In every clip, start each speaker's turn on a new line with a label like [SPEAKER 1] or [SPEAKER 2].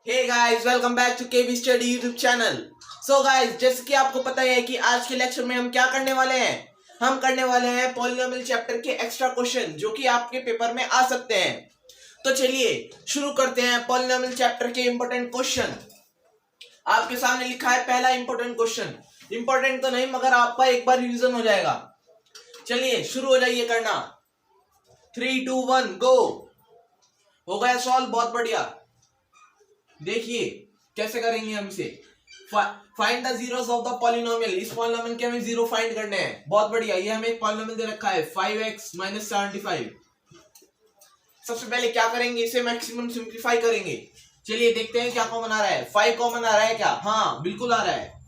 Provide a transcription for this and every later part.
[SPEAKER 1] Hey guys, welcome back to KB study YouTube channel. So guys, जैसे कि आपको पता है कि आज के लेक्चर में हम क्या करने वाले हैं। हम करने वाले हैं पॉलिनोमियल चैप्टर के एक्स्ट्रा क्वेश्चन जो कि आपके पेपर में आ सकते हैं। तो चलिए शुरू करते हैं पॉलिनोमियल चैप्टर के इंपॉर्टेंट क्वेश्चन। आपके सामने लिखा है पहला इंपॉर्टेंट क्वेश्चन। इंपॉर्टेंट तो नहीं मगर आपका एक बार रिवीजन हो जाएगा। चलिए शुरू हो जाइए करना। 3, 2, 1 गो। हो गया सॉल्व, बहुत बढ़िया। देखिए कैसे करेंगे हम इसे। Find the zeros of the polynomial. इस पॉलिनोमियल के हमें जीरो फाइंड करने हैं। बहुत बढ़िया, ये हमें एक पॉलिनोमियल दे रखा है 5x - 75। सबसे पहले क्या करेंगे, इसे मैक्सिमम सिंप्लीफाई करेंगे। चलिए देखते हैं क्या कॉमन आ रहा है। 5 कॉमन आ रहा है क्या? हाँ बिल्कुल आ रहा है।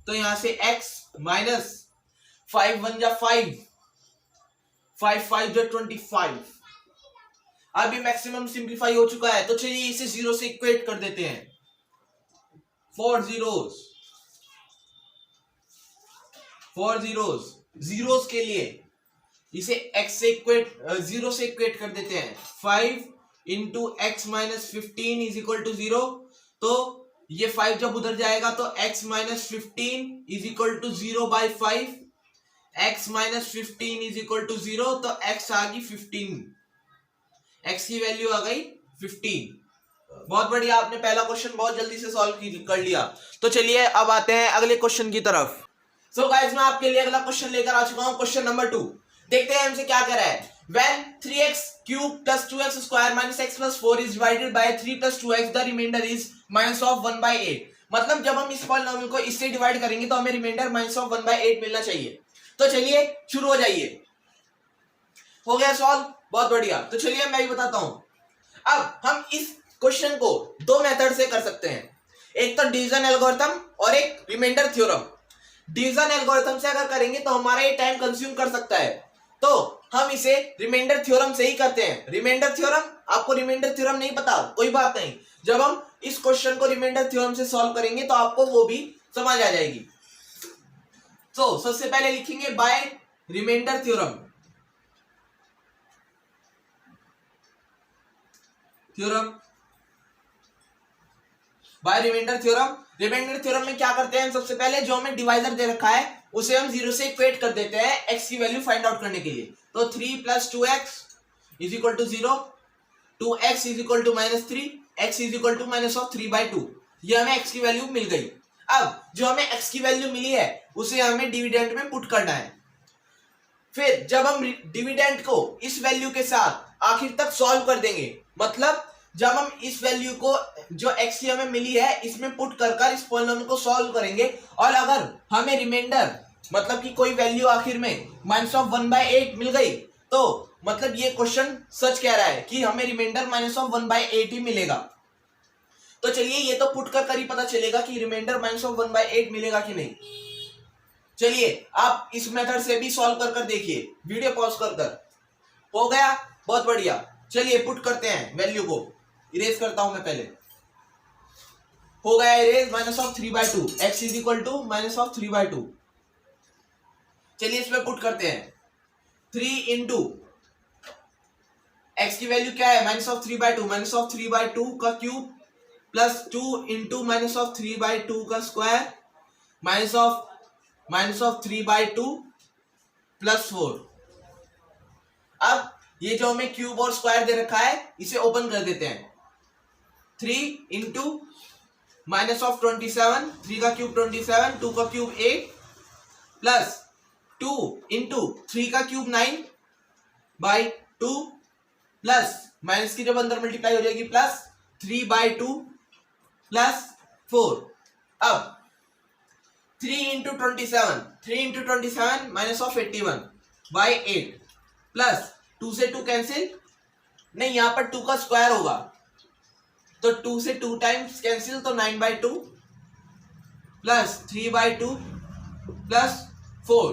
[SPEAKER 1] तो यहां से x माइनस 5 1 जा 5, 5 5 जा 25। अभी मैक्सिमम सिंप्लीफाई हो चुका है, तो चलिए इसे जीरो से इक्वेट कर देते हैं। 4 जीरोस जीरोस के लिए इसे x से इक्वेट, जीरो से इक्वेट कर देते हैं। 5 into x minus 15 is equal to 0। तो ये 5 जब उधर जाएगा तो x minus 15 is equal to 0/5। x minus 15 is equal to 0, तो x आ गई 15। x की वैल्यू आ गई 15। बहुत बढ़िया, आपने पहला क्वेश्चन बहुत जल्दी से सॉल्व कर लिया। तो चलिए अब आते हैं अगले क्वेश्चन की तरफ। सो गाइस, मैं आपके लिए अगला क्वेश्चन लेकर आ चुका हूं, क्वेश्चन नंबर 2। देखते हैं हमसे क्या कह रहा है। When 3x cube plus 2x square minus x plus 4 is divided by 3 plus 2x, the remainder is minus of 1/8। मतलब जब हम इस पॉलिनोमियल को इससे डिवाइड करेंगे तो हमें रिमाइंडर माइनस ऑफ 1/8 मिलना चाहिए। तो चलिए शुरू हो जाइए। हो गया सॉल्व, बहुत बढ़िया। तो चलिए मैं भी बताता हूं। अब हम इस क्वेश्चन को दो मेथड से कर सकते हैं, एक तो डिवीजन एल्गोरिथम और एक रिमाइंडर थ्योरम। डिवीजन एल्गोरिथम से अगर करेंगे तो हमारा ये टाइम कंज्यूम कर सकता है, तो हम इसे रिमाइंडर थ्योरम से ही करते हैं। रिमाइंडर थ्योरम, आपको रिमाइंडर थ्योरम नहीं पता कोई बात नहीं, जब हम इस क्वेश्चन को रिमाइंडर थ्योरम से सॉल्व करेंगे तो आपको वो भी समझ आ जाएगी। तो सबसे पहले लिखेंगे by remainder theorem. By remainder theorem. Remainder theorem में क्या करते हैं, सबसे पहले जो हमें डिवाइजर दे रखा है उसे हम जीरो से इक्वेट कर देते हैं x की वैल्यू फाइंड आउट करने के लिए। तो 3 + 2x is equal to 0, 2x is equal to -3, x is equal to -3/2। ये हमें x की वैल्यू मिल गई। अब जो हमें x की वैल्यू मिली है उसे हमें डिविडेंड में पुट करना है। फिर जब हम डिविडेंड को इस वैल्यू के साथ आखिर तक सॉल्व कर देंगे, मतलब जब हम इस वैल्यू को जो x की हमें मिली है इसमें पुट कर इस पॉलिनोमियल को सॉल्व करेंगे, और अगर हमें रिमाइंडर मतलब कि कोई वैल्यू आखिर में -1/8 मिल गई, तो मतलब ये क्वेश्चन सच कह रहा है कि हमें रिमाइंडर -1/8 ही मिलेगा। तो चलिए ये तो पुट कर ही पता चलेगा कि रिमाइंडर -1/8 मिलेगा कि नहीं। चलिए आप इस मेथड से भी सॉल्व कर देखिए, वीडियो पॉज कर। हो गया, बहुत बढ़िया। चलिए पुट करते हैं वैल्यू को। इरेज करता हूं मैं पहले। हो गया erase, -3/2, x is equal to -3/2। चलिए इसमें पुट करते हैं। 3 इंटू एक्स की वैल्यू क्या है, -3/2, -3/2 का क्यूब प्लस 2 इंटू -3/2 का स्क्वायर -3/2 प्लस 4। अब ये जो हमें क्यूब और स्क्वायर दे रखा है इसे ओपन कर देते हैं। 3 इंटू -27, 3 का क्यूब 27, 2 का क्यूब 8 प्लस 2 इंटू 3 का क्यूब 9/2 प्लस माइनस की जब अंदर मल्टीप्लाई हो जाएगी प्लस 3/2 प्लस 4। अब 3 इंटू 27, -81/8 प्लस 2 से 2 कैंसिल, नहीं यहां पर 2 का स्क्वायर होगा तो 2 से 2 टाइम्स कैंसिल, तो 9/2 प्लस 3/2 प्लस 4।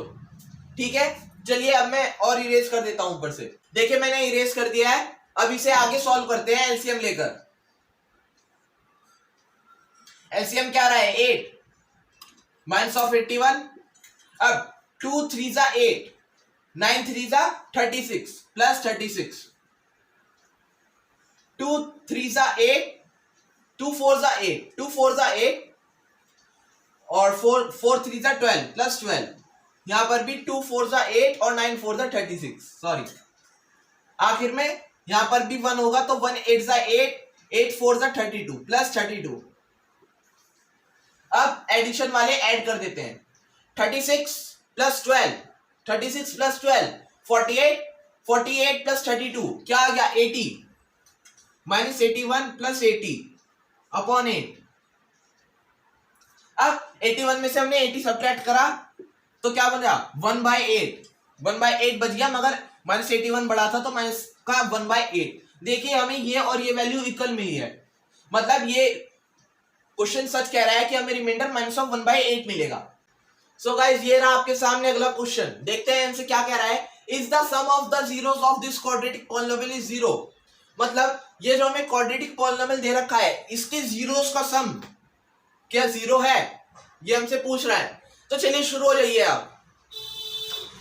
[SPEAKER 1] ठीक है, चलिए अब मैं और इरेज कर देता हूं ऊपर से। देखिए मैंने इरेज कर दिया है। अब इसे आगे सॉल्व करते हैं एलसीएम लेकर। एलसीएम क्या रहा है, 8 -81। अब 2 3 जा 8, 9 3 जा 36 प्लस 36, 2 3 जा 8 2 4 जा 8, 2 4 जा 8 और 4 4 3 जा 12 प्लस 12, यहां पर भी 2 4 जा 8 और 9 4 जा 36, सॉरी आखिर में यहां पर भी 1 होगा तो 1 8 जा 8, 8 4 जा 32 प्लस 32। अब एडिशन वाले ऐड कर देते हैं, 36 प्लस 12, 36 प्लस 12 48, 48 प्लस 32 क्या आ गया 80, माइनस 81 प्लस 80 अपॉन 8। अब 81 में से हमने 80 सब्ट्रैक्ट करा तो क्या बन गया 1/8, 1/8 बच गया, मगर माइनस 81 बढ़ा था तो माइनस का 1/8। देखिए हमें ये और ये वैल्यू इक्वल मिली है, मतलब ये क्वेश्चन सच कह रहा है कि हमें रिमाइंडर माइनस ऑफ 1/8 मिलेगा। सो गाइस ये रहा आपके सामने अगला क्वेश्चन, देखते हैं इनसे क्या कह रहा है। Is the sum of the zeros of this quadratic polynomial is 0, मतलब ये जो हमें क्वाड्रेटिक पॉलिनोमियल दे रखा है इसके जीरोस का सम क्या 0 है, ये हमसे पूछ रहा है। तो चलिए शुरू हो जाइए, आप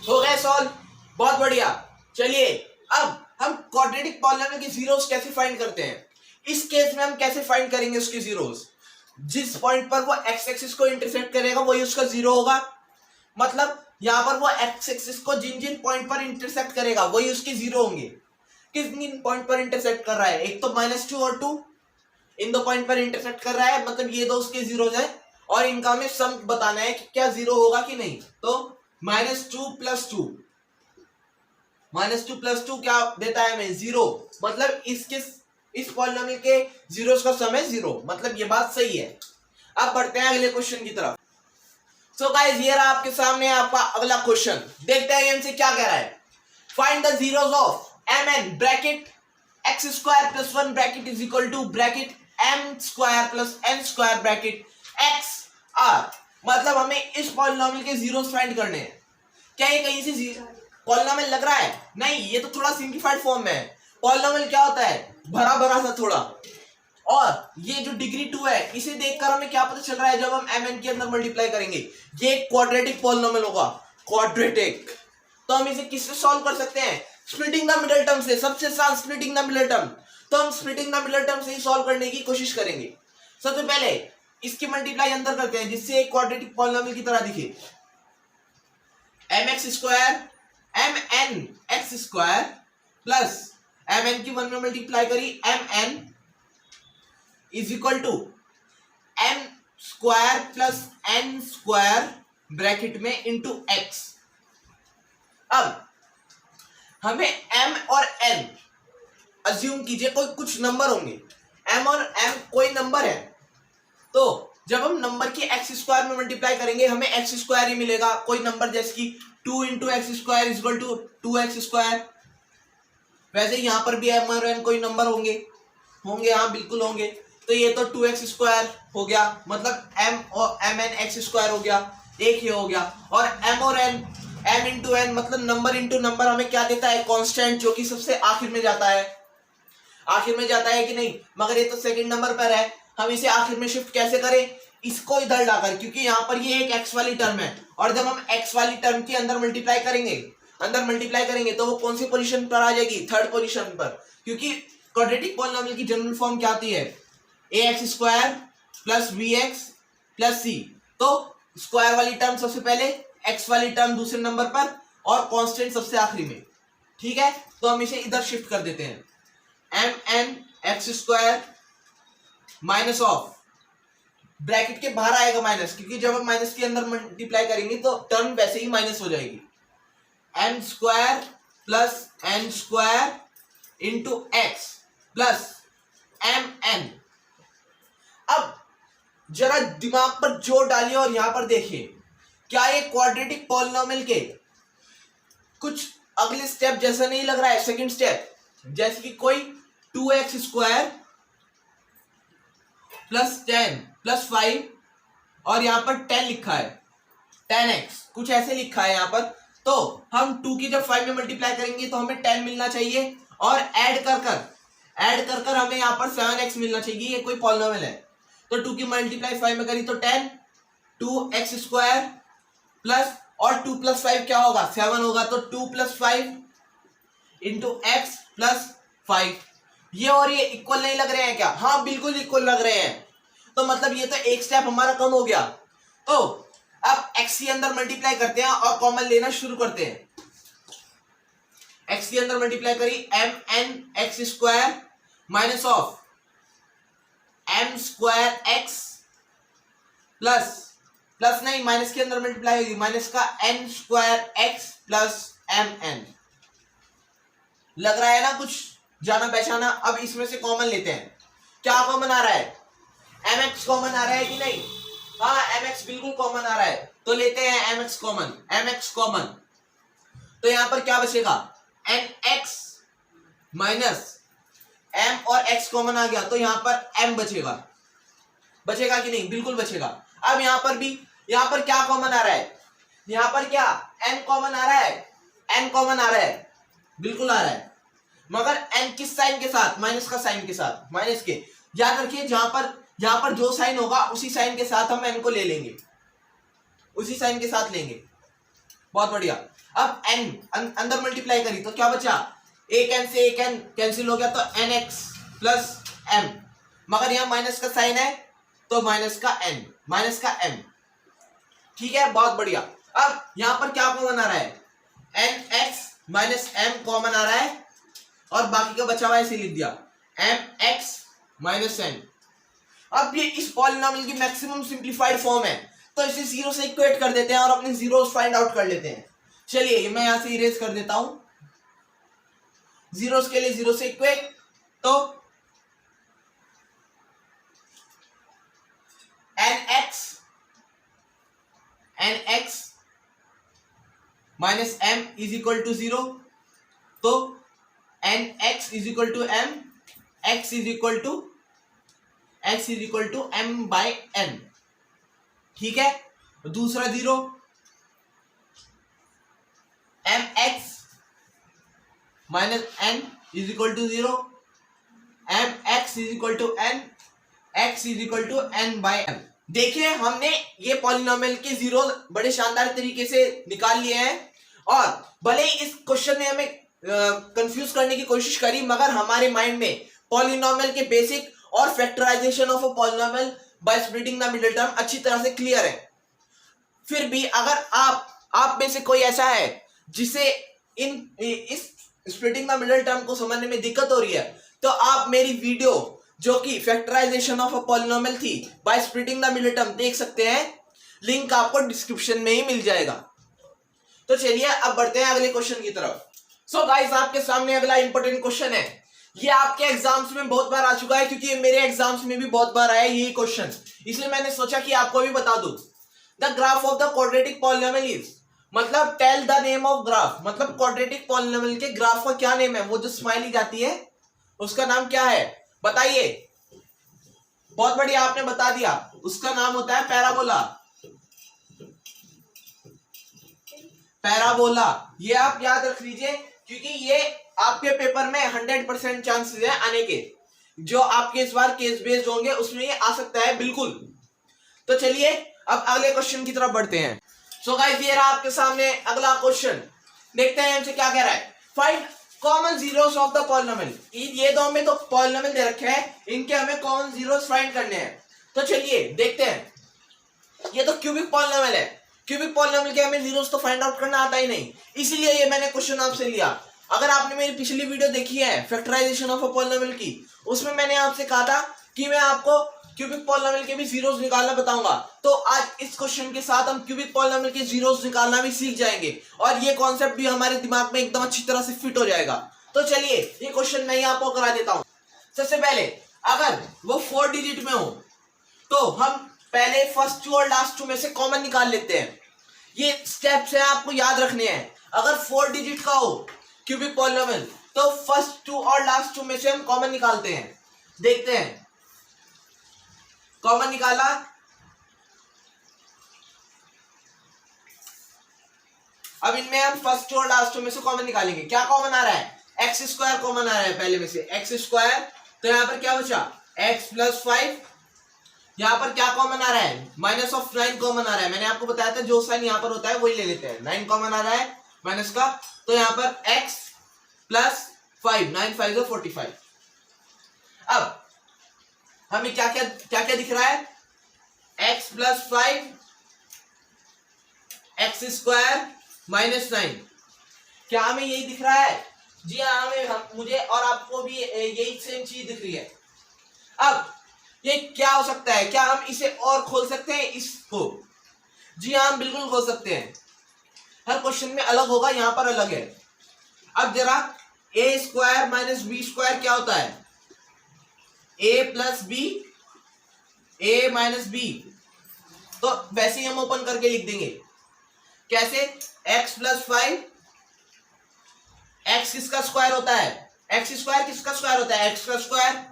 [SPEAKER 1] हो गए सॉल्व, बहुत बढ़िया। चलिए अब हम क्वाड्रेटिक पॉलिनोमियल के जीरोस कैसे फाइंड करते हैं। इस केस में हम कैसे फाइंड करेंगे उसके जीरोस, जिस पॉइंट पर वो एक्स एक्सिस को इंटरसेक्ट करेगा वही उसका जीरो होगा, मतलब यहां पर वो एक्स एक्सिस को जिन जिन पॉइंट पर इंटरसेक्ट करेगा वही उसके जीरो होंगे। किस किन पॉइंट पर इंटरसेक्ट कर रहा है, एक तो -2 और 2, इन दो पॉइंट पर इंटरसेक्ट कर रहा है, मतलब ये दो उसके जीरो है और इनका हमें सम बताना है कि क्या जीरो होगा कि नहीं। तो -2 + 2, -2 + 2 क्या देता है हमें 0, मतलब इस पॉलिनोमियल के जीरोस का सम है 0, मतलब ये बात सही है। अब बढ़ते हैं अगले क्वेश्चन की तरफ। सो गाइस ये रहा आपके सामने आपका अगला क्वेश्चन, देखते हैं इनसे क्या कह रहा है। Find the zeros of mn bracket x² + 1 bracket is equal to bracket m² + n² bracket xr, मतलब हमें इस पॉलिनोमियल के जीरोस फाइंड करने हैं। क्या ये कहीं से पॉलिनोमियल लग रहा है, नहीं, ये तो थोड़ा सिंप्लीफाइड फॉर्म में है। पॉलिनोमियल क्या होता है, भरा भरा सा थोड़ा, और ये जो डिग्री 2 है इसे देखकर हमें क्या पता चल रहा है, जब हम mn के अंदर मल्टीप्लाई करेंगे ये क्वाड्रेटिक पॉलिनोमियल होगा, क्वाड्रेटिक। तो हम इसे किससे सॉल्व कर सकते हैं, स्प्लिटिंग द मिडिल टर्म से, सबसे आसान स्प्लिटिंग द मिडिल टर्म। तो हम स्प्लिटिंग द मिडिल टर्म से ही सॉल्व करने की कोशिश करेंगे। सबसे पहले इसकी मल्टीप्लाई अंदर करते हैं जिससे एक क्वाड्रेटिक पॉलिनोमियल की तरह दिखे, mx² mnx² प्लस mn की 1 में मल्टीप्लाई करी mn is equal to m² + n² bracket में इंटू x। अब हमें m और n अज्यूम कीजिए कोई कुछ नंबर होंगे, m और m कोई नंबर है, तो जब हम नंबर की x² में मल्टीप्लाई करेंगे हमें x² ही मिलेगा, कोई नंबर जैसे कि 2 × x² = 2x²। वैसे यहां पर भी m और n कोई नंबर होंगे, हाँ बिल्कुल होंगे। तो ये तो 2x² हो गया, मतलब m और mn x² हो गया, एक ही हो गया। और m और n, m × n मतलब नंबर इंटू नंबर हमें क्या देता है, कांस्टेंट, जो कि सबसे आखिर में जाता है। आखिर में जाता है कि नहीं, मगर ये तो सेकंड नंबर पर है, हम इसे आखिर में शिफ्ट कैसे करें, इसको इधर लाकर, क्योंकि यहाँ पर ये एक x वाली टर्म है और जब हम x वाली टर्म के अंदर मल्टीप्लाई करेंगे तो वो कौन सी पोजीशन पर आ जाएगी, थर्ड पोजीशन पर, क्योंकि क्वाड्रेटिक पॉलिनोमियल की जनरल फॉर्म क्या आती है, ax² + bx + c। तो स्क्वायर वाली टर्म सबसे पहले, x वाली टर्म दूसरे नंबर पर और कांस्टेंट सबसे आखिरी में, ठीक है। तो हम इसे इधर शिफ्ट कर देते हैं, mnx² माइनस ऑफ, ब्रैकेट के बाहर आएगा माइनस, क्योंकि जब हम माइनस के अंदर मल्टीप्लाई करेंगे तो टर्म वैसे ही माइनस हो जाएगी, m² + n² into x plus mn। अब जरा दिमाग पर जोर डालिए और यहां पर देखिए, क्या ये क्वाड्रेटिक पॉलिनोमियल के कुछ अगले स्टेप जैसा नहीं लग रहा है, सेकंड स्टेप, जैसे कि कोई 2x² + 10 + 5 और यहां पर 10 लिखा है, 10x कुछ ऐसे लिखा है यहां पर। तो हम 2 की जब 5 में मल्टीप्लाई करेंगे तो हमें 10 मिलना चाहिए और ऐड कर हमें यहां पर 7x मिलना चाहिए, ये कोई पॉलिनोमियल है। तो 2 की मल्टीप्लाई 5 में करी तो 10, 2x² प्लस और 2 + 5 क्या होगा, 7 होगा, तो 2 + 5 इंटू x + 5, ये और ये इक्वल नहीं लग रहे हैं क्या? हाँ बिल्कुल इक्वल लग रहे हैं। तो मतलब ये तो एक स्टेप हमारा कम हो गया। तो अब x के अंदर मल्टीप्लाई करते हैं और कॉमन लेना शुरू करते हैं। x के अंदर मल्टीप्लाई करी mn x square minus of m square x plus नहीं, माइनस के अंदर मल्टीप्लाई होगी, माइनस का n square x plus mn। लग रहा है ना कुछ जाना पहचाना? अब इसमें से कॉमन लेते हैं। क्या कॉमन आ रहा है? mx कॉमन आ रहा है कि नहीं? हाँ mx बिल्कुल कॉमन आ रहा है, तो लेते हैं mx कॉमन। तो यहां पर क्या बचेगा? nx माइनस m और x कॉमन आ गया, तो यहां पर m बचेगा कि नहीं? बिल्कुल बचेगा। अब यहां पर भी, यहां पर क्या कॉमन आ रहा है? यहां पर क्या n कॉमन आ रहा है? n कॉमन आ रहा है, बिल्कुल आ रहा है, मगर n किस साइन के साथ? माइनस का साइन के साथ, माइनस के। याद रखिए जहां पर जो साइन होगा उसी साइन के साथ हम n को ले लेंगे, उसी साइन के साथ लेंगे। बहुत बढ़िया। अब n अंदर मल्टीप्लाई करी तो क्या बचा? एक n से एक n कैंसिल हो गया, तो nx प्लस m, मगर यहां माइनस का साइन है तो माइनस का m। ठीक है, बहुत बढ़िया। अब यहां पर क्या कॉमन आ रहा है? nx माइनस m कॉमन आ रहा है, और बाकी का बचा हुआ ऐसे लिख दिया mx माइनस n। अब ये इस पॉलिनोमियल की मैक्सिमम सिंप्लीफाइड फॉर्म है, तो इसे जीरो से इक्वेट कर देते हैं और अपने जीरोस फाइंड आउट कर लेते हैं। चलिए मैं यहां से इरेज कर देता हूं जीरोस के लिए, जीरो से इक्वेट, तो nx minus m is equal to 0, तो nx is equal to m, x is equal to m by n। ठीक है, दूसरा 0, mx minus n is equal to 0, mx is equal to n, x is equal to n by m। देखिए हमने ये polynomial के zero बड़े शानदार तरीके से निकाल लिए हैं, और भले ही इस क्वेश्चन ने हमें कंफ्यूज करने की कोशिश करी, मगर हमारे माइंड में पॉलिनोमियल के बेसिक और factorisation of a polynomial by splitting the middle term अच्छी तरह से क्लियर है। फिर भी अगर आप में से कोई ऐसा है जिसे इस स्प्लिटिंग द मिडिल टर्म को समझने में दिक्कत हो रही है, तो आप मेरी वीडियो जो कि फैक्टराइजेशन ऑफ अ पॉलिनोमियल थी bye splitting the middle term देख सकते हैं, लिंक आपको डिस्क्रिप्शन में ही मिल जाएगा। तो चलिए अब बढ़ते हैं अगले क्वेश्चन की तरफ। सो गाइस, आपके सामने अगला इंपॉर्टेंट क्वेश्चन है। ये आपके एग्जाम्स में बहुत बार आ चुका है, क्योंकि ये मेरे एग्जाम्स में भी बहुत बार आया यही क्वेश्चन, इसलिए मैंने सोचा कि आपको भी बता दूं। The graph of the quadratic polynomial is, मतलब tell the name of graph, मतलब क्वाड्रेटिक पॉलिनोमियल के ग्राफ का क्या नेम है? वो जो स्माइली जाती है उसका नाम क्या है? बताइए। बहुत बढ़िया, आपने बता दिया, उसका नाम होता है पैराबोला। पैराबोला, ये आप याद रख लीजिए, क्योंकि ये आपके पेपर में 100% चांसेस है आने के, जो आपके इस बार केस बेस्ड होंगे उसमें ये आ सकता है बिल्कुल। तो चलिए अब अगले क्वेश्चन की तरफ बढ़ते हैं। सो गाइस, ये रहा आपके सामने अगला क्वेश्चन, देखते हैं हमसे क्या कह रहा है। Find common zeros of the polynomial. ये दो में तो पॉलिनोमियल दे रखे हैं, इनके हमें कॉमन जीरोस फाइंड करने हैं। तो चलिए देखते हैं। ये तो क्यूबिक पॉलिनोमियल है, क्यूबिक पॉलिनोमियल के हमें जीरोस तो फाइंड आउट करना आता ही नहीं, इसीलिए ये मैंने क्वेश्चन आपसे लिया। अगर आपने मेरी पिछली वीडियो देखी है फैक्टराइजेशन ऑफ अ पॉलिनोमियल की, उसमें मैंने आपसे कहा था कि मैं आपको क्यूबिक पॉलिनोमियल के भी जीरोस निकालना बताऊंगा। तो आज इस क्वेश्चन के साथ हम क्यूबिक पॉलिनोमियल के जीरोस निकालना भी सीख जाएंगे, और ये कॉन्सेप्ट भी हमारे दिमाग में एकदम अच्छी तरह से फिट हो जाएगा। तो चलिए ये क्वेश्चन मैं आपको करा देता हूं। सबसे पहले अगर वो 4 डिजिट में हो, तो हम पहले फर्स्ट टू और लास्ट टू में से कॉमन निकाल लेते हैं। ये स्टेप्स हैं, आपको याद रखने हैं। अगर 4 डिजिट का हो क्यूबिक पॉलिनोमियल, तो फर्स्ट टू और लास्ट टू में से हम कॉमन निकालते हैं। देखते हैं, कॉमन निकाला, अब इनमें हम फर्स्ट टू और लास्ट टू में से कॉमन निकालेंगे। क्या कॉमन आ रहा है? एक्स स्क्वायर कॉमन आ रहा है पहले में से, एक्स स्क्वायर, तो यहां पर क्या बचा? X plus 5। यहां पर क्या कॉमन आ रहा है? माइनस ऑफ 9 कॉमन आ रहा है। मैंने आपको बताया था जो साइन यहां पर होता है वही ले लेते हैं। 9 कॉमन आ रहा है माइनस का, तो यहां पर x प्लस 5, 9 5 45। अब हमें क्या क्या दिख रहा है, x plus 5 x square minus 9, क्या हमें यही दिख रहा है? जी हाँ, मुझे और आपको भी यही सेम चीज दिख रही है। अब ये क्या हो सकता है, क्या हम इसे और खोल सकते हैं इसको? जी हाँ, हम बिल्कुल खोल सकते हैं। हर क्वेश्चन में अलग होगा, यहां पर अलग है। अब जरा ए स्क्वायर माइनस बी स्क्वायर क्या होता है? ए plus B, A minus B. तो वैसे ही हम ओपन करके लिख देंगे। कैसे? एक्स प्लस 5, एक्स किसका स्क्वायर होता है? एक्स स्क्वायर किसका स्क्वायर होता है? एक्स का स्क्वायर।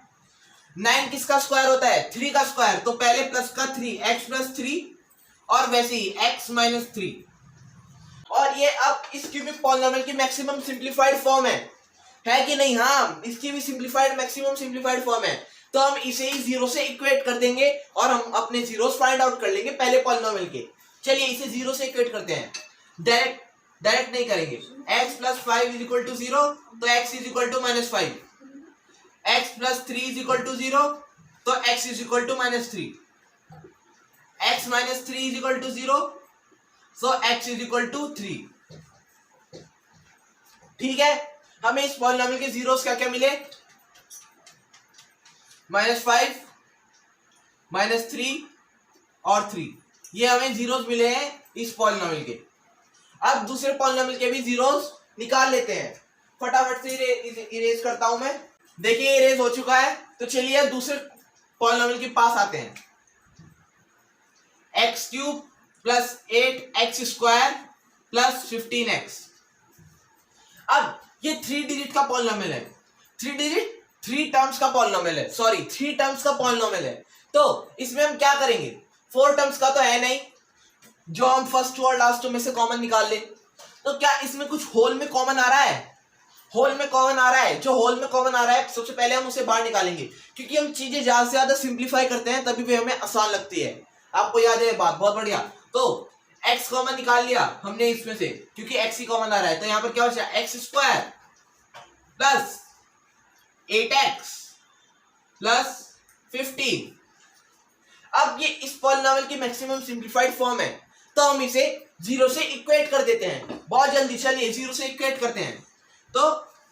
[SPEAKER 1] 9 किसका स्क्वायर होता है? 3 का स्क्वायर। तो पहले प्लस का 3, एक्स प्लस 3, और वैसे ही एक्स माइनस 3। और ये अब इस क्यूबिक पॉलिनोमियल की मैक्सिमम सिंप्लीफाइड फॉर्म है कि नहीं? हाँ, इसकी भी सिंप्लीफाइड मैक्सिमम सिंप्लीफाइड फॉर्म है। तो हम इसे ही जीरो से इक्वेट कर देंगे और हम अपने जीरोस फाइंड आउट कर लेंगे पहले पॉलिनोमियल के। चलिए इसे जीरो से इक्वेट करते हैं। डायरेक्ट नहीं करेंगे। x plus 5 is equal to 0, तो x is equal to minus 5। x plus 3 is equal to 0, तो x is equal to minus 3। x minus 3 is equal to 0, so x is equal to 3। ठीक है, हमें इस polynomial के zeros क्या क्या मिले? माइनस 5, माइनस 3 और 3, ये हमें जीरोस मिले हैं इस पॉलिनोमियल के। अब दूसरे पॉलिनोमियल के भी जीरोस निकाल लेते हैं। फटाफट से इरेज करता हूं मैं। देखिए इरेज हो चुका है। तो चलिए दूसरे पॉलिनोमियल के पास आते हैं। X cube plus 8x square plus 15x। अब ये 3 डिजिट का पॉलिनोमियल है। 3 डिजिट 3 टर्म्स का पॉलिनोमियल है, सॉरी 3 टर्म्स का पॉलिनोमियल है। तो इसमें हम क्या करेंगे? 4 टर्म्स का तो है नहीं जो हम फर्स्ट और लास्ट में से कॉमन निकाल ले। तो क्या इसमें कुछ होल में कॉमन आ रहा है? होल में कॉमन आ रहा है। जो होल में कॉमन आ रहा है सबसे पहले हम उसे बाहर निकालेंगे, क्योंकि हम चीजें ज्यादा से ज्यादा सिंप्लीफाई करते हैं तभी भी हमें आसान लगती है। आपको याद है बात? बहुत बढ़िया। तो x कॉमन निकाल लिया हमने इसमें से, क्योंकि x ही कॉमन आ रहा है। तो यहां पर क्या बचा? X square plus 8x plus 15। अब ये इस पॉलिनोमियल की मैक्सिमम सिंप्लीफाइड फॉर्म है, तो हम इसे जीरो से इक्वेट कर देते हैं बहुत जल्दी। चलिए जीरो से इक्वेट करते हैं। तो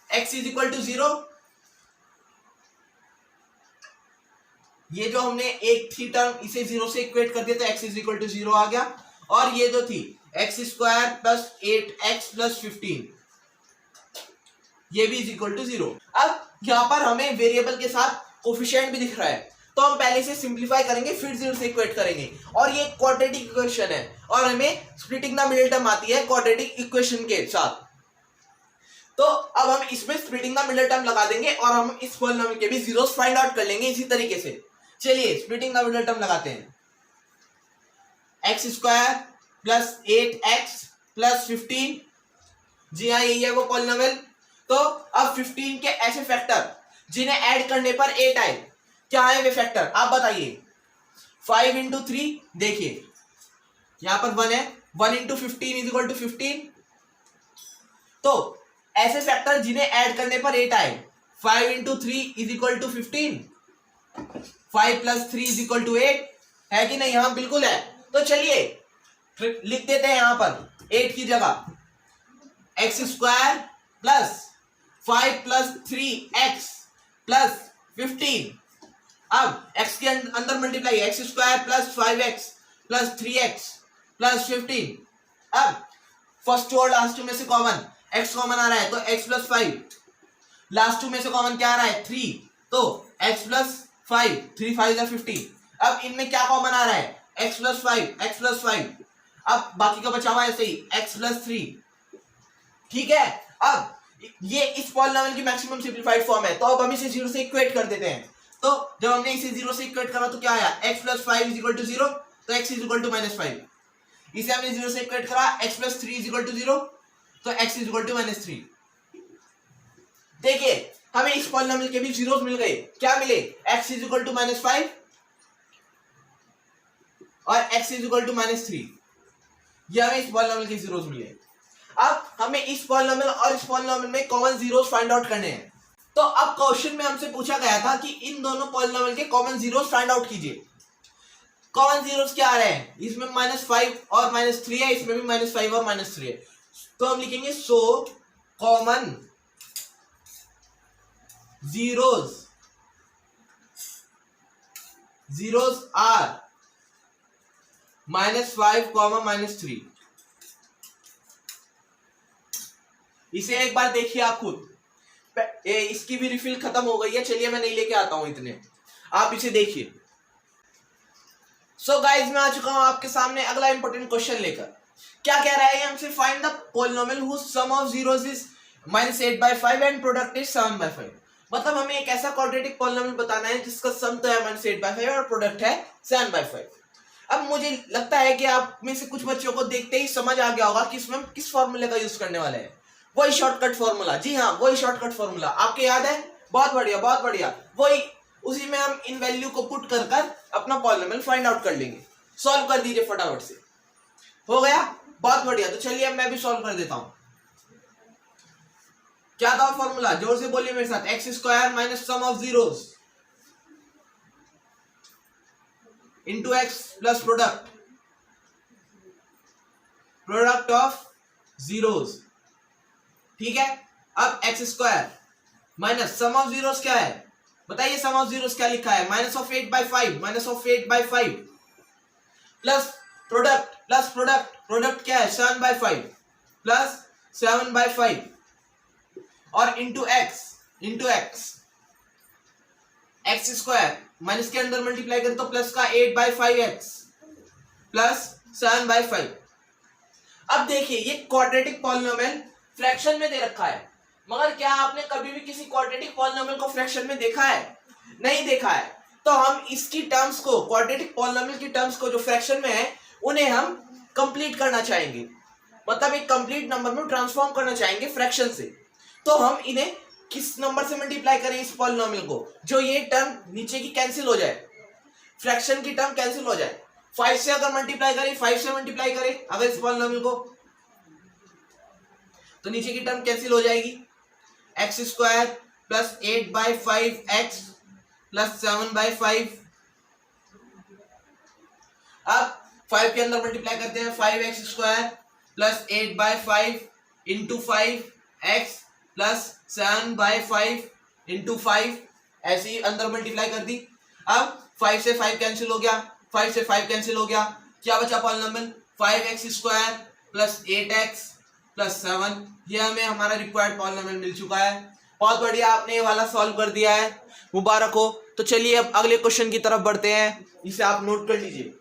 [SPEAKER 1] x इज इक्वल टू 0, ये जो हमने एक थी टर्म इसे जीरो से इक्वेट कर दिया तो x इज इक्वल टू 0 आ गया। और ये जो थी x square plus 8x plus 15, ये भी इज इक्वल टू 0। अब यहां पर हमें वेरिएबल के साथ कोफिशिएंट भी दिख रहा है, तो हम पहले से सिंप्लीफाई करेंगे फिर जीरो से इक्वेट करेंगे। और ये क्वाड्रेटिक इक्वेशन है और हमें स्प्लिटिंग द मिडिल टर्म आती है क्वाड्रेटिक इक्वेशन के साथ। तो अब हम इसमें स्प्लिटिंग द मिडिल टर्म लगा देंगे और हम इस पॉलिनोमियल के भी जीरोस फाइंड आउट कर लेंगे इसी तरीके से। चलिए स्प्लिटिंग द मिडिल टर्म लगाते हैं। X square plus 8x plus 15, जी हाँ यही है वो पॉलिनोमियल। तो अब 15 के ऐसे फैक्टर जिन्हें ऐड करने पर 8 आए, क्या है वे फैक्टर आप बताइए? 5 इंटू 3, देखिए यहां पर 1 है, 1 इंटू 15 इज इक्वल टू 15। तो ऐसे फैक्टर जिन्हें ऐड करने पर 8 आए, 5 into 3 is equal to 15, 5 plus 3 is equal to 8, है कि नहीं? हाँ बिल्कुल है। तो चलिए लिख देते हैं यहां पर 8 की जगह x square plus 5 plus 3x plus 15। अब x के अंदर multiply, x square plus 5x plus 3x plus 15। अब फर्स्ट और लास्ट में से कॉमन x कॉमन आ रहा है, तो x प्लस 5, लास्ट में से कॉमन क्या आ रहा है? 3, तो x प्लस 5, 3 5 जा 15। अब इनमें क्या कॉमन आ रहा है? x plus 5, x plus 5। अब बाकी का बचा हुआ ऐसे ही x प्लस 3। ठीक है, अब ये इस पॉलिनोमियल की मैक्सिमम सिंप्लीफाइड फॉर्म है, तो अब हम इसे जीरो से इक्वेट कर देते हैं। तो जब हमने इसे जीरो से इक्वेट करा तो क्या आया? x plus 5 is equal to 0, तो x is equal to minus 5। इसे हमने जीरो से इक्वेट करा, x plus 3 is equal to 0, तो x is equal to minus 3। देखिए हमें इस पॉलिनोमियल के भी जीरोस मिल गए। क्या मिले? x is equal to minus 5 और x is equal to minus 3, ये हमें इस पॉलिनोमियल के जीरोस मिले। अब हमें इस पॉलिनोमियल और इस पॉलिनोमियल में कॉमन जीरोस फाइंड आउट करने हैं। तो अब क्वेश्चन में हमसे पूछा गया था कि इन दोनों पॉलिनोमियल के कॉमन जीरोस फाइंड आउट कीजिए। कॉमन जीरोस क्या आ रहे हैं, इसमें -5 और -3 है, इसमें भी -5 और -3 है। तो हम लिखेंगे सो कॉमन जीरोस आर -5, -3। इसे एक बार देखिए आप खुद, इसकी भी रिफिल खत्म हो गई है, चलिए मैं नहीं लेके आता हूं इतने, आप इसे देखिए। सो गाइस मैं आ चुका हूं आपके सामने अगला इंपॉर्टेंट क्वेश्चन लेकर। क्या कह रहा है हमसे, find the polynomial whose sum of zeros is -8/5 and product is 7/5। मतलब हमें एक ऐसा क्वाड्रेटिक पॉलिनोमियल बताना है जिसका सम तो है -8/5 और प्रोडक्ट है 7/5। अब मुझे लगता है कि आप में से कुछ बच्चों को देखते ही समझ आ गया होगा कि इसमें हम किस फॉर्मूले का यूज करने वाले हैं। वही शॉर्टकट फॉर्मूला, जी हाँ वही शॉर्टकट फॉर्मूला आपके याद है, बहुत बढ़िया बहुत बढ़िया, वही उसी में हम इन वैल्यू को पुट कर अपना पॉलिनोमियल फाइंड आउट कर लेंगे। सॉल्व कर दीजिए फटाफट से, हो गया, बहुत बढ़िया। तो चलिए अब मैं भी सॉल्व कर देता हूं। क्या था फॉर्मूला, जोर से बोलिए मेरे साथ, x² minus sum of zeros into x plus product of zeros, ठीक है। अब x² minus sum of zeros क्या है, बताइए सम ऑफ जीरोस क्या लिखा है, -8/5 प्लस प्रोडक्ट क्या है 7/5 प्लस 7/5 और इंटू x² माइनस के अंदर मल्टीप्लाई करें तो प्लस का 8/5x प्लस 7/5। अब देखिए ये क्वाड्रेटिक पॉलिनोमियल फ्रैक्शन में दे रखा है, मगर क्या आपने कभी भी किसी क्वाड्रेटिक पॉलिनोमियल को फ्रैक्शन में देखा है, नहीं देखा है। तो हम इसकी टर्म्स को, क्वाड्रेटिक पॉलिनोमियल की टर्म्स को जो फ्रैक्शन में है उन्हें हम कंप्लीट करना चाहेंगे, मतलब एक कंप्लीट नंबर में ट्रांसफॉर्म करना चाहेंगे फ्रैक्शन से। तो हम इन्हें किस नंबर से मल्टीप्लाई करें इस पॉलिनोमियल को, जो ये टर्म नीचे की कैंसिल हो जाए, फ्रैक्शन की टर्म कैंसिल हो जाए। 5 से अगर मल्टीप्लाई करें, 5 से मल्टीप्लाई करें अगर इस पॉलिनोमियल को, तो नीचे की टर्म कैंसिल हो जाएगी, x² प्लस 8/5x प्लस 7/5। अब 5 के अंदर मल्टीप्लाई करते हैं, 5x² plus 8/5 into 5x plus 7/5 into 5, ऐसे ही अंदर मल्टीप्लाई कर दी। अब 5 से 5 कैंसिल हो गया, 5 से 5 कैंसिल हो गया, क्या बचा polynomial 5x² plus 8x plus 7। ये हमें हमारा रिक्वायर्ड पॉलिनोमियल मिल चुका है। बहुत बढ़िया, आपने ये वाला सॉल्व कर दिया है, मुबारक हो। तो चलिए अब अगले क्वेश्चन की तरफ बढ़ते हैं, इसे आप नोट कर लीजिए।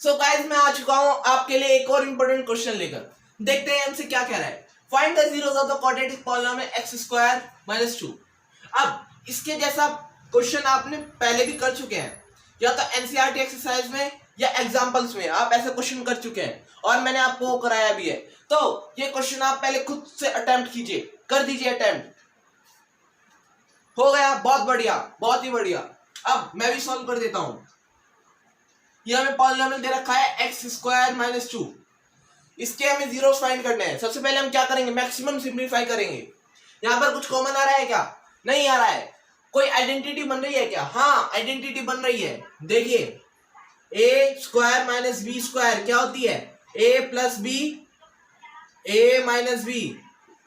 [SPEAKER 1] सो गाइस मैं आ चुका हूं आपके लिए एक और इंपॉर्टेंट क्वेश्चन लेकर, देखते हैं हमसे क्या कह रहा है। Find the zeros of the quadratic polynomial x² minus 2। अब इसके जैसा क्वेश्चन आपने पहले भी कर चुके हैं, या तो एनसीईआरटी एक्सरसाइज में या एग्जांपल्स में आप ऐसे क्वेश्चन कर चुके हैं, और मैंने आपको वो कराया भी है। तो ये क्वेश्चन आप पहले खुद से अटेम्प्ट कीजिए, कर दीजिए अटेम्प्ट, हो गया, बहुत बढ़िया, बहुत ही बढ़िया। अब मैं भी सॉल्व कर देता हूं। ये हमें पॉलिनोमियल दे रखा है x² माइनस 2, इसके हमें जीरोस फाइंड करने हैं। सबसे पहले हम क्या करेंगे, मैक्सिमम सिंप्लीफाई करेंगे। यहां पर कुछ कॉमन आ रहा है क्या, नहीं आ रहा है। कोई आइडेंटिटी बन रही है क्या, हाँ आइडेंटिटी बन रही है। देखिए a² माइनस b² क्या होती है, a plus b a minus b,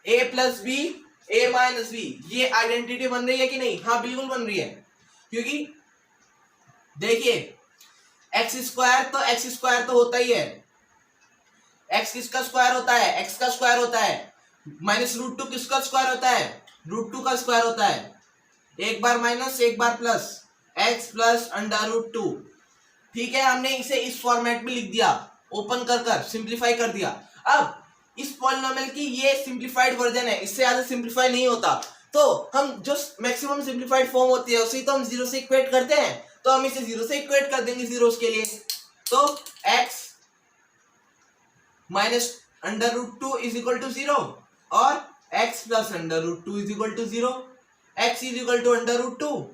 [SPEAKER 1] a plus b a minus b। ये आइडेंटिटी बन रही है कि नहीं, हाँ बिल्कुल बन रही है, क्योंकि देखिए x² तो होता ही है, x किसका स्क्वायर होता है, x का स्क्वायर होता है, -√2 किसका स्क्वायर होता है, √2 का स्क्वायर होता है। एक बार माइनस एक बार प्लस, x प्लस √2, ठीक है। हमने इसे इस फॉर्मेट में लिख दिया, ओपन कर सिंप्लीफाई कर दिया। अब इस पॉलिनोमियल की ये सिंप्लीफाइड वर्जन है, इससे ज्यादा सिंप्लीफाई नहीं होता। तो हम जो मैक्सिमम सिंप्लीफाइड फॉर्म होती है उसे तो हम 0 से इक्वेट करते हैं, तो हम इसे 0 से इक्वेट कर देंगे जीरोस के लिए। तो x minus √2 is equal to 0 और x plus √2 is equal to 0, x is equal to √2,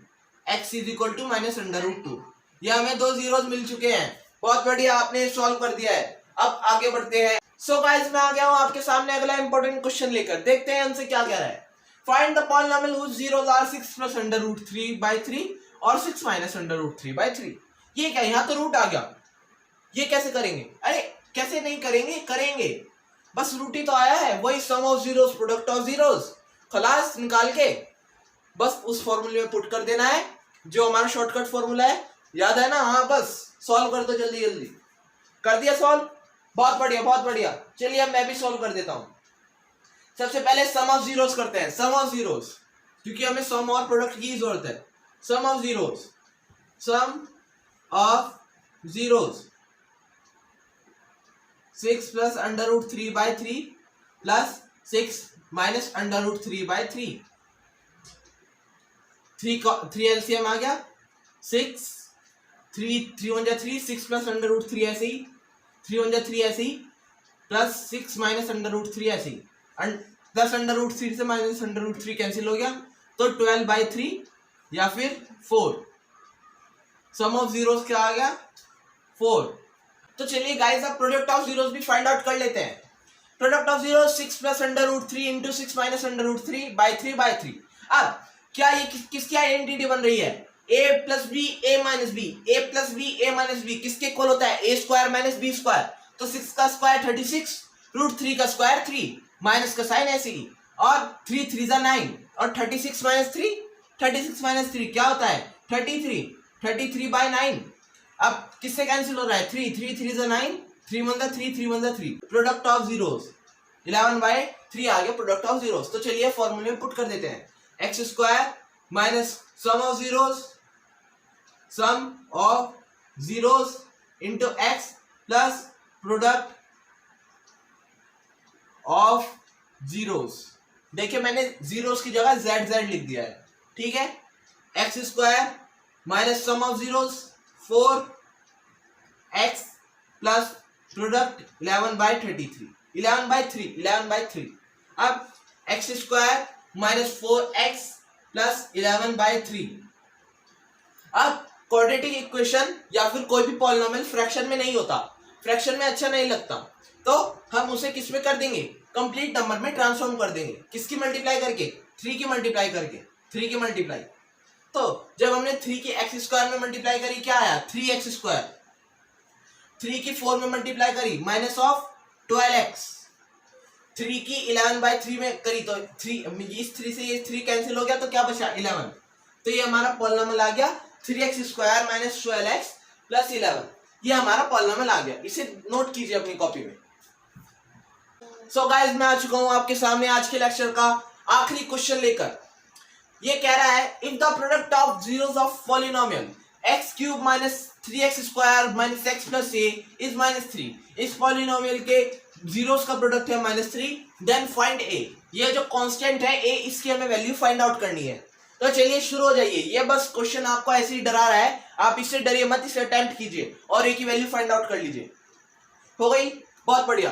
[SPEAKER 1] x is equal to minus √2। ये हमें दो जीरोस मिल चुके हैं, बहुत बढ़िया, आपने सॉल्व कर दिया है। अब आगे बढ़ते हैं। सो गाइस मैं आ गया हूं आपके सामने अगला इंपॉर्टेंट क्वेश्चन लेकर, देखते हैं हमसे क्या कह रहा है। Find the polynomial whose zeros are 6 plus under root 3/3 और 6 माइनस अंडर रूट 3/3। ये क्या, यहाँ तो रूट आ गया, ये कैसे करेंगे? अरे कैसे नहीं करेंगे, करेंगे, बस रूट ही तो आया है, वही sum of zeros product of zeros, खलास निकाल के बस उस फॉर्मूले में पुट कर देना है जो हमारा शॉर्टकट फॉर्मूला है, याद है ना? हाँ, बस सॉल्व कर दो जल्दी जल्दी। कर दिया सॉल्व? बहुत बढ़िया बहुत बढ़िया। चलिए अब मैं भी सॉल्व कर देता हूं। सबसे पहले सम ऑफ जीरोस करते हैं, सम ऑफ जीरोस, क्योंकि हमें सम और प्रोडक्ट की जरूरत है। Sum of zeros, sum of zeros 6 plus under root 3/3 plus 6 minus under root 3/3। 3 LCM आ गया, 6 3 1 जा 3, 6 प्लस अंडर रूट 3 ऐसे ही, 3 1 जा 3 ऐसे ही, प्लस 6 माइनस अंडर रूट 3 ऐसे ही, प्लस अंडर रूट 3 से माइनस अंडर रूट 3 कैंसिल हो गया, तो 12/3 या फिर 4। सम ऑफ जीरोस क्या आ गया? 4। तो चलिए गाइस अब प्रोडक्ट ऑफ जीरोस भी फाइंड आउट कर लेते हैं। Product of zeros 6 plus under root 3 into 6 minus under root 3/3/3। अब क्या ये किसकी आइडेंटिटी बन रही है? a plus B A minus B, A plus B A minus B किसके इक्वल होता है? A square minus B square. तो 6 का स्क्वायर 36, रूट 3 का स्क्वायर 3, माइनस का साइन ऐसे ही, और 3 3 जा 9, और 36 माइनस 3, 36 माइनस 3 क्या होता है? 33, 33/9। अब किससे कैंसिल हो रहा है? 3 3 3 जा 9, 3 1 जा 3, 3 1 जा 3। प्रोडक्ट ऑफ जीरोस 11/3 आ गया प्रोडक्ट ऑफ जीरोस। तो चलिए फॉर्मूले में पुट कर देते हैं, x square minus sum of zeros, sum of zeros into x plus product of zeros. देखिए मैंने जीरोस की जगह z लिख दिया है, ठीक है? X square minus sum of zeros 4x plus product 11/3। अब x square minus 4x plus 11/3। अब क्वाड्रेटिक इक्वेशन या फिर कोई भी पॉलिनोमियल फ्रैक्शन में नहीं होता, फ्रैक्शन में अच्छा नहीं लगता, तो हम उसे किस में कर देंगे? कंप्लीट नंबर में ट्रांसफॉर्म कर देंगे। किसकी मल्टीप्लाई करके? 3 की मल्टीप्लाई करके, 3 की मल्टीप्लाई। तो जब हमने 3 की एक्स स्क्वायर में मल्टीप्लाई करी क्या आया? 3x square. 3 की 4 में मल्टीप्लाई करी माइनस ऑफ 12x। 3 की 11/3 में करी तो 3, इस 3 से ये 3 कैंसिल हो गया, तो क्या बचा? 11। तो ये हमारा पॉलिनोमियल आ गया 3x square minus 12x plus 11। ये हमारा पॉलिनोमियल आ गया, इसे नोट कीजिए अपनी कॉपी में। सो गाइस मैं आ चुका हूं आपके सामने आज के लेक्चर का आखिरी क्वेश्चन लेकर। ये कह रहा है if the product of zeros of polynomial x³ minus 3x square minus x plus a is -3। इस पॉलिनोमियल के जीरोस का प्रोडक्ट है -3, देन फाइंड a। ये जो कांस्टेंट है a, इसकी हमें वैल्यू फाइंड आउट करनी है। तो चलिए शुरू हो जाइए। ये बस क्वेश्चन आपको ऐसे ही डरा रहा है, आप इससे डरिए मत, इसे अटेम्प्ट कीजिए और a की वैल्यू फाइंड आउट कर लीजिए। हो गई? बहुत बढ़िया।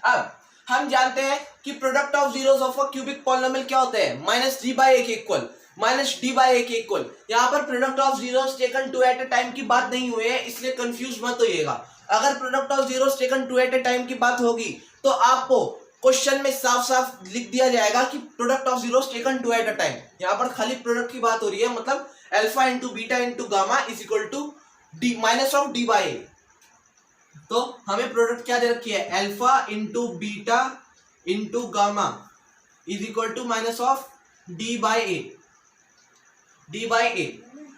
[SPEAKER 1] अब हम जानते हैं कि product of zeros of a cubic polynomial क्या होता है? -d/a के इक्वल, -d/a के इक्वल। यहाँ पर product of zeros taken 2 at a time की बात नहीं हुई है, इसलिए कंफ्यूज मत होइएगा। अगर product of zeros taken 2 at a time की बात होगी तो आपको क्वेश्चन में साफ साफ लिख दिया जाएगा कि product of zeros taken 2 at a time. यहाँ पर खाली प्रोडक्ट की बात हो रही है, मतलब alpha into beta into gamma is equal to D minus of d/a। तो हमें प्रोडक्ट क्या दे रखी है? Alpha into beta into gamma is equal to minus of d/a।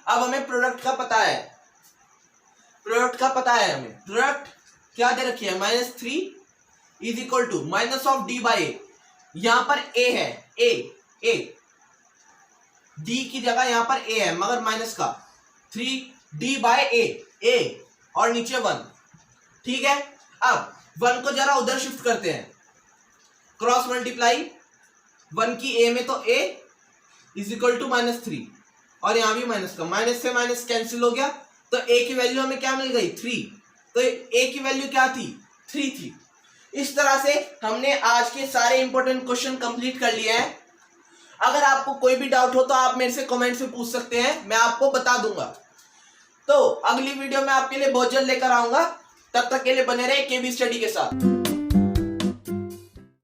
[SPEAKER 1] अब हमें प्रोडक्ट का पता है, हमें प्रोडक्ट क्या दे रखी है? -3 is equal to minus of d/a। यहां पर a है, a d की जगह यहां पर a है मगर माइनस का, 3d/a, a और नीचे 1, ठीक है? अब 1 को जरा उधर शिफ्ट करते हैं, क्रॉस मल्टीप्लाई 1 की a में तो a इज इक्वल टू -3 और यहां भी माइनस का, माइनस से माइनस कैंसिल हो गया, तो a की वैल्यू हमें क्या मिल गई? 3। तो a की वैल्यू क्या थी? 3 थी। इस तरह से हमने आज के सारे इंपॉर्टेंट क्वेश्चन कंप्लीट कर लिए हैं। अगर आपको कोई भी डाउट हो तो आप मेरे से कमेंट से पूछ सकते हैं, मैं आपको बता दूंगा। तो अगली वीडियो में आपके लिए बहुत जल्द लेकर आऊंगा, तब तक के लिए बने रहे केबी स्टडी के साथ।